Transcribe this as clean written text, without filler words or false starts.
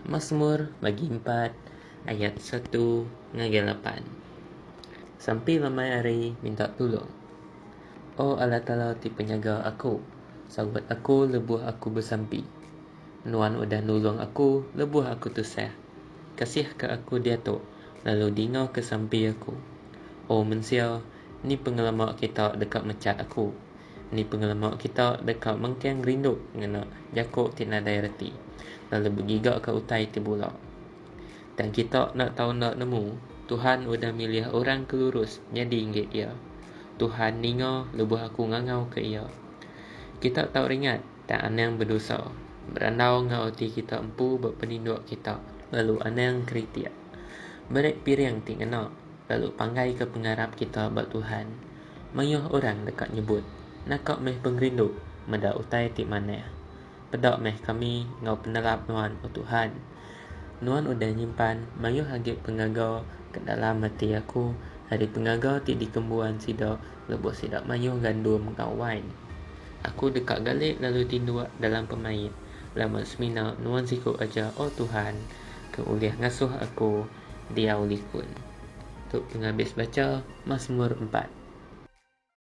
Mazmur bagi 4 ayat 1 hingga 8. Sampai ramai hari minta tolong. Oh Allah Ta'ala ti penjaga aku, sawat aku lebuh aku bersampi. Nuan udah nolong aku, lebuh aku tusah. Kasih ke aku dia tu, lalu dingau ke sampi aku. Oh mensia, ni pengalaman kita dekat mecat aku. Ni pengalaman kita dekat mengkeng rindu ngena jakok tina dai reti. Lalu bergigak ke utai ti bola. Dan kita nak tahu nak nemu, Tuhan udah milih orang kelurus jadi inggit ia. Tuhan ninga lebuh aku ngangau ke ia. Kita tahu ringat tak anang berdosa. Berandau ngau ti kita empu berpeninduk kita. Lalu anang kritik. Merek piring ti ngena. Lalu panggai ke pengarap kita buat Tuhan. Mayuh orang dekat nyebut. Nakak meh pengrindu. Meda utai ti maneh. Pedak meh kami ngau penerap nuan o Tuhan. Nuan udah nyimpan mayuh agak pengaga ke dalam hati aku. Hari pengaga ti di kembuan sida lebuh sida mayuh gandum ngau wine. Aku dekat galik lalu tindu dalam pemain. Lama semina nuan siku aja oh Tuhan. Keuliah ngasuh aku dia ulikun. Untuk penghabis baca Mazmur 4.